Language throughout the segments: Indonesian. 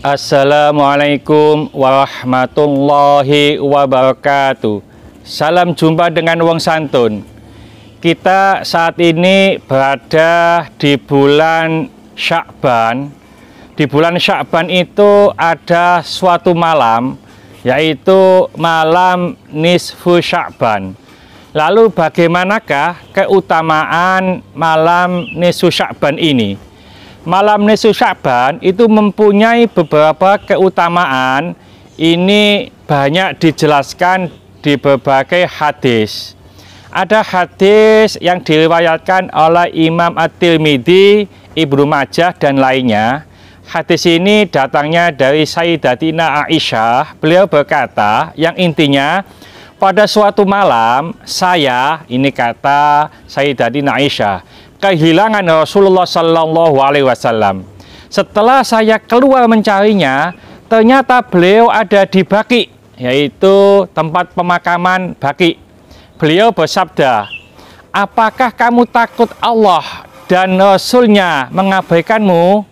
Assalamualaikum warahmatullahi wabarakatuh. Salam jumpa dengan wong santun. Kita saat ini berada di bulan Sya'ban. Di bulan Sya'ban itu ada suatu malam, yaitu malam nisfu Sya'ban. Lalu bagaimanakah keutamaan malam nisfu Sya'ban ini? Malam nisfu Sya'ban itu mempunyai beberapa keutamaan. Ini banyak dijelaskan di berbagai hadis. Ada hadis yang diriwayatkan oleh Imam At-Tirmidzi, Ibnu Majah dan lainnya. Hadis ini datangnya dari Sayyidatina Aisyah. Beliau berkata, yang intinya pada suatu malam ini kata Sayyidatina Aisyah, kehilangan Rasulullah Sallallahu Alaihi Wasallam. Setelah saya keluar mencarinya, ternyata beliau ada di Baqi, yaitu tempat pemakaman Baqi. Beliau bersabda, apakah kamu takut Allah dan Rasulnya mengabaikanmu?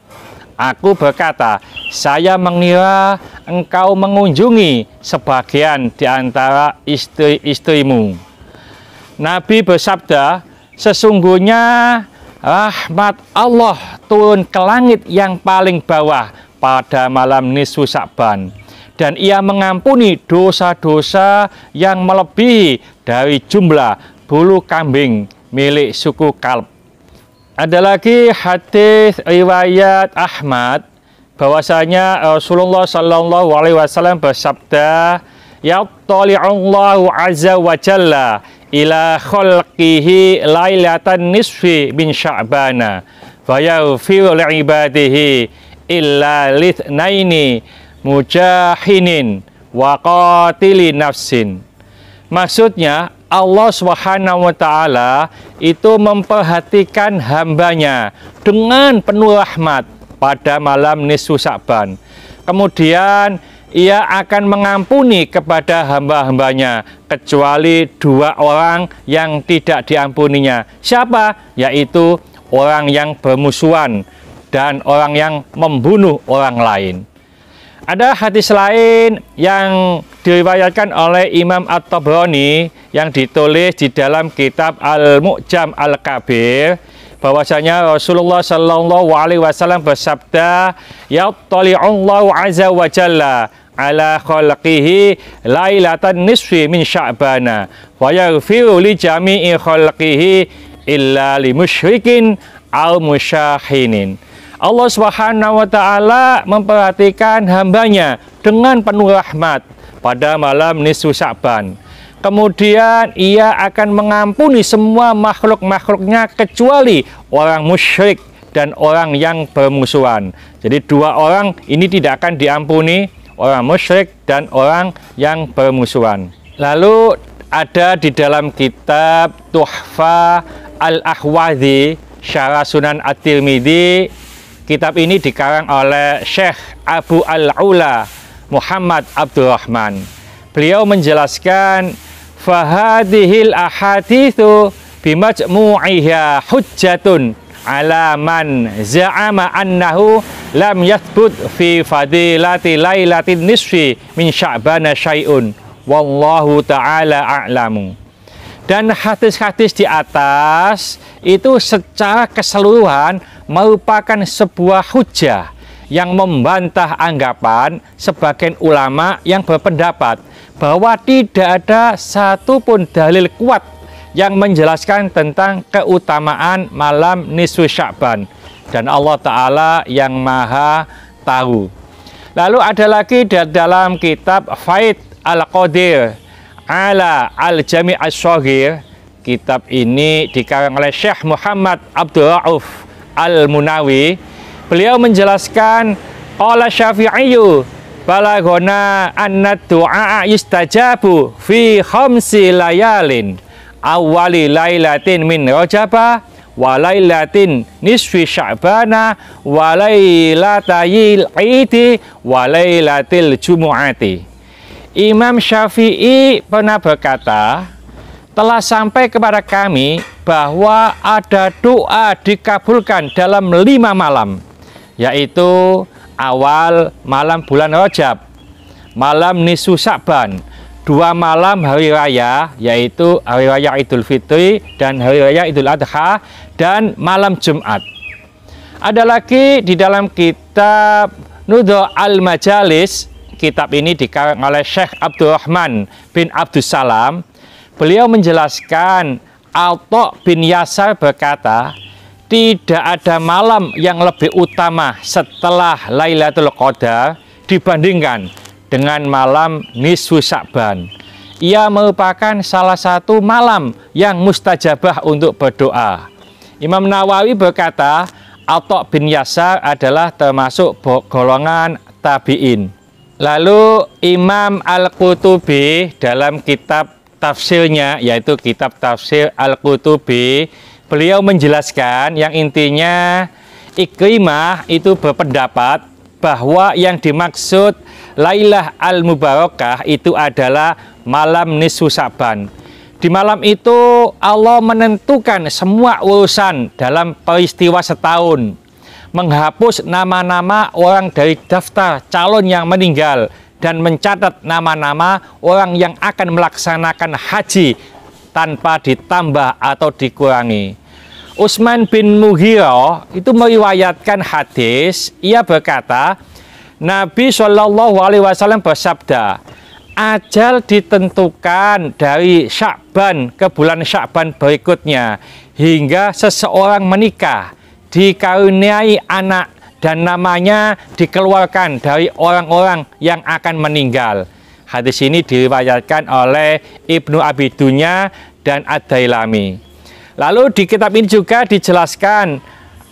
Aku berkata, saya mengira engkau mengunjungi sebagian di antara istri-istrimu. Nabi bersabda, sesungguhnya rahmat Allah turun ke langit yang paling bawah pada malam nisfu Sya'ban, dan ia mengampuni dosa-dosa yang melebihi dari jumlah bulu kambing milik suku Kalb. Ada lagi hadis riwayat Ahmad bahwasanya Rasulullah Sallallahu Alaihi Wasallam bersabda, yattali'ullahu azza wa jalla ila khalqihi lailatan nisfi min Sya'bana wa yaghfiru li'ibadihi illa lithnaini mujahinin wa qatili nafsin. Maksudnya Allah Subhanahu wa Ta'ala itu memperhatikan hambanya dengan penuh rahmat pada malam nisfu Sya'ban. Kemudian ia akan mengampuni kepada hamba-hambanya kecuali dua orang yang tidak diampuninya. Siapa? Yaitu orang yang bermusuhan dan orang yang membunuh orang lain. Ada hadis lain yang diriwayatkan oleh Imam At-Tabrani yang ditulis di dalam kitab Al-Mu'jam Al-Kabir, bahwasanya Rasulullah Sallallahu Alaihi Wasallam bersabda, yattali'ullahu azza wa jalla ala khalqihi lailatan nisfi min Sya'bana wa yaghfiru li jami'i khalqihi illa li musyrikin aw musyahinin. Allah Subhanahu wa Ta'ala memperhatikan hambanya dengan penuh rahmat pada malam nisfu Sya'ban. Kemudian ia akan mengampuni semua makhluk-makhluknya kecuali orang musyrik dan orang yang bermusuhan. Jadi dua orang ini tidak akan diampuni, orang musyrik dan orang yang bermusuhan. Lalu ada di dalam kitab Tuhfa Al-Ahwazi Syarah Sunan At-Tirmidzi. Kitab ini dikarang oleh Syekh Abu Al-Ula Muhammad Abdurrahman. Beliau menjelaskan, fahadihil ahadithu bimajmu'iha hujjatun ala man za'ama annahu lam yathbut fi fadilati lailatin nisfi min Sya'bana syai'un wallahu ta'ala a'lamu. Dan hadis-hadis di atas itu secara keseluruhan merupakan sebuah hujah yang membantah anggapan sebagian ulama yang berpendapat bahwa tidak ada satupun dalil kuat yang menjelaskan tentang keutamaan malam nisfu Sya'ban, dan Allah Ta'ala yang maha tahu. Lalu ada lagi dalam kitab Faid Al-Qadir ala Al-Jami' As-Shaghir. Kitab ini dikarang oleh Syekh Muhammad Abdul Rauf Al-Munawi. Beliau menjelaskan, qala Syafi'iyyu balagona anna du'a yustajabu fi khamsi layalin awwali lailatin min Rajaba wa lailatin nisfi Sya'bana wa lailatayil Aidi wa lailatil Jumu'ati. Imam Syafi'i pernah berkata, telah sampai kepada kami bahwa ada doa dikabulkan dalam 5 malam, yaitu awal malam bulan Rajab, malam nisfu Sya'ban, 2 malam hari raya, yaitu hari raya Idul Fitri dan hari raya Idul Adha, dan malam Jumat. Ada lagi di dalam kitab Nudhu al-Majalis, kitab ini dikarang oleh Syekh Abdurrahman bin Abdussalam. Beliau menjelaskan, Atha bin Yasar berkata, tidak ada malam yang lebih utama setelah Lailatul Qadar dibandingkan dengan malam nisfu Sya'ban. Ia merupakan salah satu malam yang mustajabah untuk berdoa. Imam Nawawi berkata, Atha bin Yasar adalah termasuk golongan tabi'in. Lalu Imam Al-Qurtubi dalam kitab tafsirnya, yaitu kitab tafsir Al-Qurtubi, beliau menjelaskan yang intinya Ikrimah itu berpendapat bahwa yang dimaksud Lailah Al-Mubarakah itu adalah malam nisfu Sya'ban. Di malam itu Allah menentukan semua urusan dalam peristiwa setahun, menghapus nama-nama orang dari daftar calon yang meninggal, dan mencatat nama-nama orang yang akan melaksanakan haji tanpa ditambah atau dikurangi. Utsman bin Mughirah itu meriwayatkan hadis, ia berkata, Nabi Shallallahu Alaihi Wasallam bersabda, ajal ditentukan dari Sya'ban ke bulan Sya'ban berikutnya hingga seseorang menikah, dikaruniai anak, dan namanya dikeluarkan dari orang-orang yang akan meninggal. Hadis ini diriwayatkan oleh Ibnu Abi Dunya dan Ad-Dailami. Lalu di kitab ini juga dijelaskan,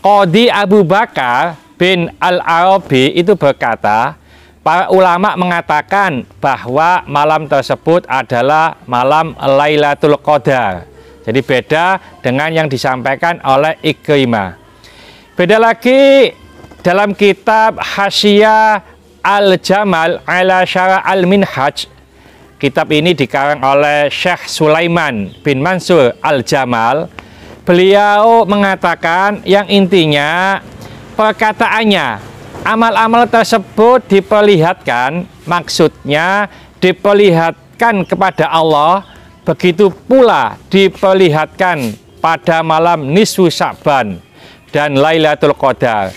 Qadhi Abu Bakar bin Al-Arabi itu berkata, para ulama mengatakan bahwa malam tersebut adalah malam Lailatul Qadar. Jadi beda dengan yang disampaikan oleh Ikrimah. Beda lagi dalam kitab Hasyiyah Al-Jamal ala Syara Al-Minhaj. Kitab ini dikarang oleh Syekh Sulaiman bin Mansur Al-Jamal. Beliau mengatakan yang intinya perkataannya, amal-amal tersebut diperlihatkan, maksudnya diperlihatkan kepada Allah, begitu pula diperlihatkan pada malam nisfu Sya'ban dan Lailatul Qadar.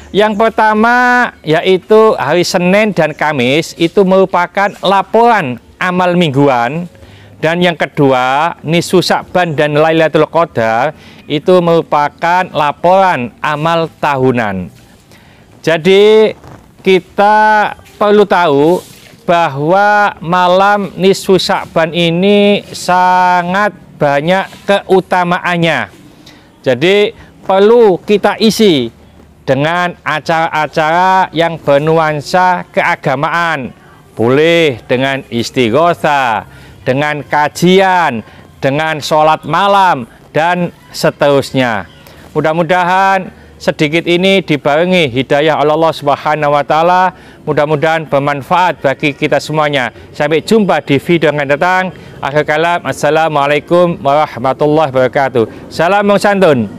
Yang pertama yaitu hari Senin dan Kamis itu merupakan laporan amal mingguan, dan yang kedua nisfu Sya'ban dan Lailatul Qadar itu merupakan laporan amal tahunan. Jadi kita perlu tahu bahwa malam nisfu Sya'ban ini sangat banyak keutamaannya. Jadi perlu kita isi dengan acara-acara yang bernuansa keagamaan. Boleh dengan istighosa, dengan kajian, dengan sholat malam, dan seterusnya. Mudah-mudahan sedikit ini dibarengi hidayah Allah Subhanahu wa Ta'ala. Mudah-mudahan bermanfaat bagi kita semuanya. Sampai jumpa di video yang akan datang. Akhir kalam, assalamualaikum warahmatullahi wabarakatuh. Salam Wong Santun.